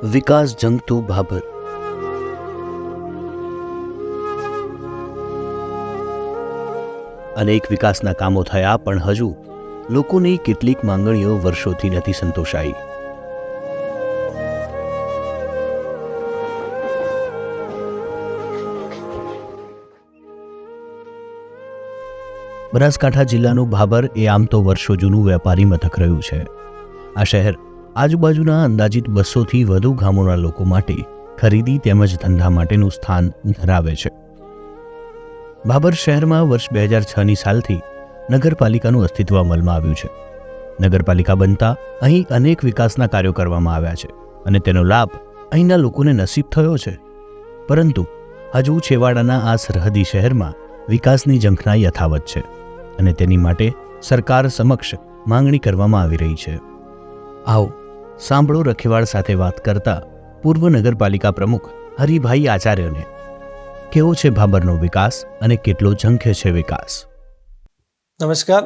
વિકાસ જંગતું ભાભર. અનેક વિકાસના કામો થયા, પણ હજુ લોકોની કેટલીક માંગણીઓ વર્ષોથી નથી સંતોષાઈ. બનાસકાંઠા જિલ્લાનું ભાભર એ આમ તો વર્ષો જૂનું વેપારી મથક રહ્યું છે. આ શહેર આજુબાજુના અંદાજિત 200થી વધુ ગામોના લોકો માટે ખરીદી તેમજ ધંધા માટેનું સ્થાન ધરાવે છે. ભાભર શહેરમાં વર્ષ 2006ની સાલથી નગરપાલિકાનું અસ્તિત્વ અમલમાં આવ્યું છે. નગરપાલિકા બનતા અહીં અનેક વિકાસના કાર્યો કરવામાં આવ્યા છે અને તેનો લાભ અહીંના લોકોને નસીબ થયો છે. પરંતુ હજુ છેવાડાના આ સરહદી શહેરમાં વિકાસની ઝંખના યથાવત છે અને તેની માટે સરકાર સમક્ષ માંગણી કરવામાં આવી રહી છે. આવો સાંભળો રખેવાળ સાથે વાત કરતા પૂર્વ નગરપાલિકા પ્રમુખ હરિભાઈ આચાર્યને. કેવો છે ભાભરનો વિકાસ અને કેટલો ઝંખે છે વિકાસ? નમસ્કાર,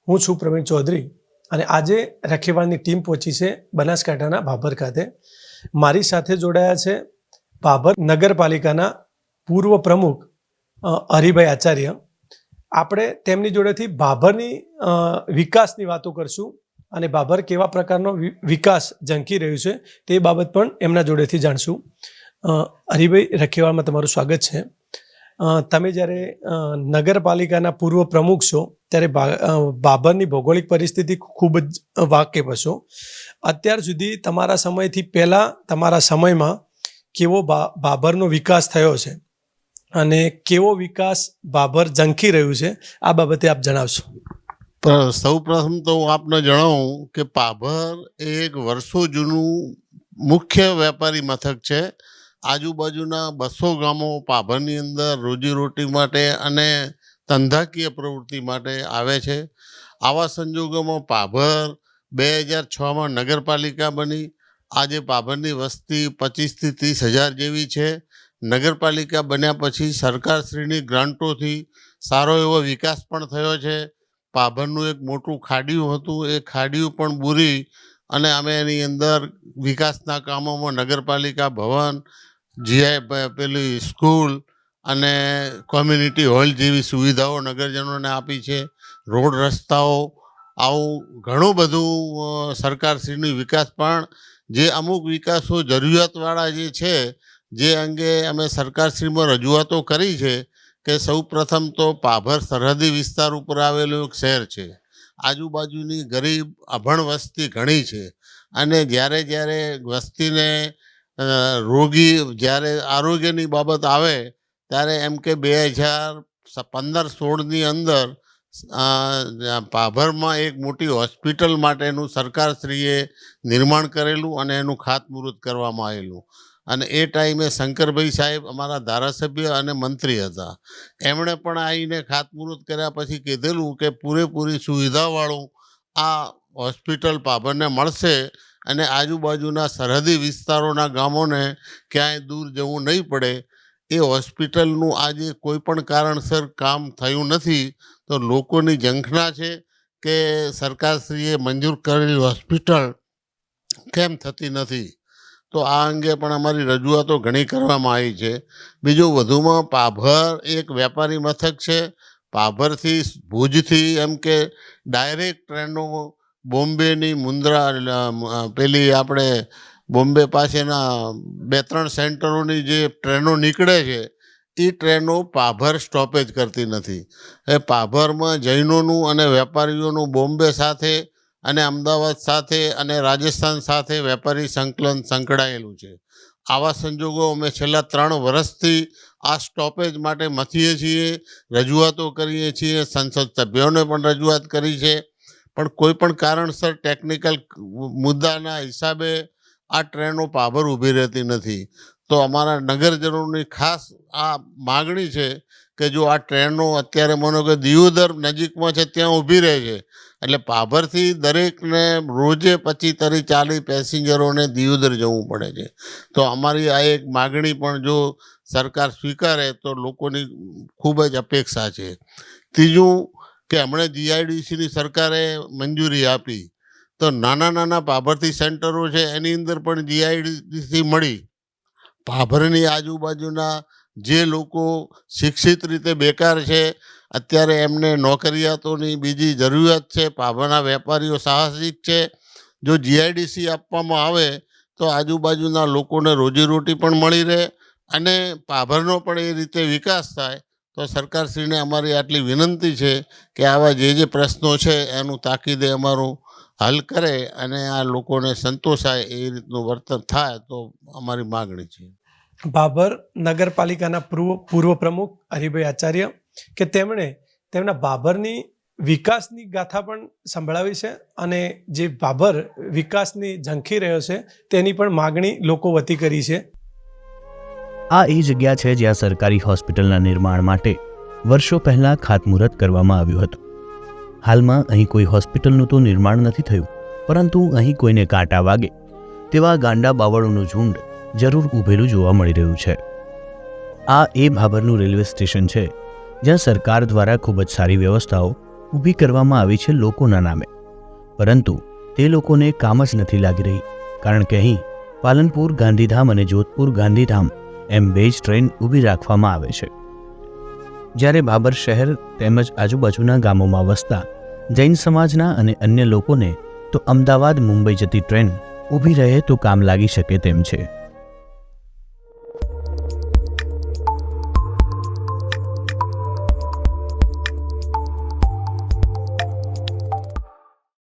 હું છું પ્રવીણ ચૌધરી અને આજે રખેવાળની ટીમ પહોંચી છે બનાસકાંઠાના ભાભર ખાતે. મારી સાથે જોડાયા છે ભાભર નગરપાલિકાના પૂર્વ પ્રમુખ હરિભાઈ આચાર્ય. આપણે તેમની જોડેથી ભાભરની વિકાસની વાતો કરશું અને ભાભર કેવા પ્રકારનો વિકાસ ઝંખી રહ્યું છે તે બાબત પણ એમના જોડેથી જાણશું. હરિભાઈ, રખેવાળમાં તમારું સ્વાગત છે. તમે જ્યારે નગરપાલિકાના પૂર્વ પ્રમુખ છો ત્યારે ભાભરની ભૌગોલિક પરિસ્થિતિ ખૂબ જ વાકેફ હશો. અત્યાર સુધી તમારા સમયથી પહેલાં તમારા સમયમાં કેવો ભાભરનો વિકાસ થયો છે અને કેવો વિકાસ ભાભર ઝંખી રહ્યું છે, આ બાબતે આપ જણાવશો. સૌ પ્રથમ તો હું આપને જણાવું કે ભાભર એક વર્ષો જૂનું મુખ્ય વેપારી મથક છે. આજુબાજુના 200 ગામો ભાભરની અંદર રોજીરોટી માટે અને ધંધાકીય પ્રવૃત્તિ માટે આવે છે. આવા સંજોગોમાં ભાભર 2006માં નગરપાલિકા બની. આજે ભાભરની વસ્તી 25થી 30 હજાર જેવી છે. નગરપાલિકા બન્યા પછી સરકારશ્રીની ગ્રાન્ટોથી સારો એવો વિકાસ પણ થયો છે. ભાભરનું એક મોટું ખાડિયું હતું, એ ખાડિયું પણ બૂરી અને અમે એની અંદર વિકાસના કામોમાં નગરપાલિકા ભવન, જીઆઈ પેલી સ્કૂલ અને કોમ્યુનિટી હોલ જેવી સુવિધાઓ નગરજનોને આપી છે. રોડ રસ્તાઓ, આવું ઘણું બધું સરકારશ્રીની વિકાસ. પણ જે અમુક વિકાસો જરૂરિયાતવાળા જે છે, જે અંગે અમે સરકારશ્રીમાં રજૂઆતો કરી છે કે સૌ પ્રથમ તો ભાભર સરહદી વિસ્તાર ઉપર આવેલું એક શહેર છે. આજુબાજુની ગરીબ અભણ વસ્તી ઘણી છે અને જ્યારે વસ્તીને જ્યારે આરોગ્યની બાબત આવે ત્યારે એમ કે 2015-16ની અંદર ભાભરમાં એક મોટી હોસ્પિટલ માટેનું સરકારશ્રીએ નિર્માણ કરેલું અને એનું ખાતમુહૂર્ત કરવામાં આવેલું. અને એ ટાઈમે શંકરભાઈ સાહેબ અમારા ધારાસભ્ય અને મંત્રી હતા. એમણે પણ આવીને ખાતમુહૂર્ત કર્યા પછી કીધેલું કે પૂરેપૂરી સુવિધાવાળું આ હોસ્પિટલ ભાભરને મળશે અને આજુબાજુના સરહદી વિસ્તારોના ગામોને ક્યાંય દૂર જવું નહીં પડે. એ હોસ્પિટલનું આજે કોઈ પણ કારણસર કામ થયું નથી. તો લોકોની ઝંખના છે કે સરકારશ્રીએ મંજૂર કરેલી હોસ્પિટલ કેમ થતી નથી. તો આ અંગે પણ અમારી રજૂઆતો ઘણી કરવામાં આવી છે. બીજું વધુમાં ભાભર એક વેપારી મથક છે. ભાભરથી ભુજથી એમ કે ડાયરેક્ટ ટ્રેનો બોમ્બેની મુન્દ્રા પેલી આપણે બોમ્બે પાસેના 2-3 સેન્ટરોની જે ટ્રેનો નીકળે છે એ ટ્રેનો ભાભર સ્ટોપેજ કરતી નથી. એ ભાભરમાં જૈનોનું અને વેપારીઓનું બોમ્બે સાથે અને અમદાવાદ સાથે અને રાજસ્થાન સાથે વેપારી સંકલન સંકળાયેલું છે. આવા સંજોગો અમે છેલ્લા 3 વર્ષથી આ સ્ટોપેજ માટે મથીએ છીએ, રજૂઆતો કરીએ છીએ, સંસદ સભ્યોને પણ રજૂઆત કરી છે. પણ કોઈ પણ કારણસર ટેકનિકલ મુદ્દાના હિસાબે આ ટ્રેનો ભાભર ઊભી રહેતી નથી. તો અમારા નગરજનોની ખાસ આ માગણી છે કે જો આ ટ્રેનો અત્યારે માનો કે દિયોદર નજીકમાં છે ત્યાં ઊભી રહે છે, એટલે ભાભરથી દરેકને રોજે 25-30-40 પેસેન્જરોને દિયોદર જવું પડે છે. તો અમારી આ એક માગણી પણ જો સરકાર સ્વીકારે તો લોકોની ખૂબ જ અપેક્ષા છે. ત્રીજું કે હમણાં જીઆઈડીસીની સરકારે મંજૂરી આપી તો નાના નાના ભાભરથી સેન્ટરો છે એની અંદર પણ જીઆઈડીસી મળી ભાભરની આજુબાજુના જે લોકો શિક્ષિત રીતે બેકાર છે, અત્યારે એમને નોકરિયાતોની બીજી જરૂરિયાત છે, ભાભરના વેપારીઓ સાહસિક છે, જો જીઆઈડીસી આપવામાં આવે તો આજુબાજુના લોકોને રોજીરોટી પણ મળી રહે અને ભાભરનો પણ એ રીતે વિકાસ થાય. તો સરકારશ્રીને અમારી આટલી વિનંતી છે કે આવા જે પ્રશ્નો છે એનું તાકીદે અમારું હલ કરે અને આ લોકોને સંતોષાય એ રીતનું વર્તન થાય તો અમારી માગણી છે. ભાભર નગરપાલિકાના પૂર્વ પ્રમુખ હરિભાઈ આચાર્ય કે તેમણે તેમના ભાભરની વિકાસની ગાથા પણ સંભળાવી છે અને જે ભાભર વિકાસની ઝંખી રહ્યો છે તેની પણ માગણી લોકો વતી કરી છે. આ એ જગ્યા છે જ્યાં સરકારી હોસ્પિટલના નિર્માણ માટે વર્ષો પહેલાં ખાતમુહૂર્ત કરવામાં આવ્યું હતું. હાલમાં અહીં કોઈ હોસ્પિટલનું તો નિર્માણ નથી થયું, પરંતુ અહીં કોઈને કાંટા વાગે તેવા ગાંડા બાવળોનું ઝુંડ જરૂર ઊભેલું જોવા મળી રહ્યું છે. આ એ ભાભરનું રેલવે સ્ટેશન છે જ્યાં સરકાર દ્વારા ખૂબ જ સારી વ્યવસ્થાઓ ઊભી કરવામાં આવી છે લોકોના નામે, પરંતુ તે લોકોને કામ જ નથી લાગી રહી, કારણ કે અહીં પાલનપુર ગાંધીધામ અને જોધપુર ગાંધીધામ એમ 2 જ ટ્રેન ઊભી રાખવામાં આવે છે. જ્યારે ભાભર શહેર તેમજ આજુબાજુના ગામોમાં વસતા જૈન સમાજના અને અન્ય લોકોને તો અમદાવાદ મુંબઈ જતી ટ્રેન ઊભી રહે તો કામ લાગી શકે તેમ છે.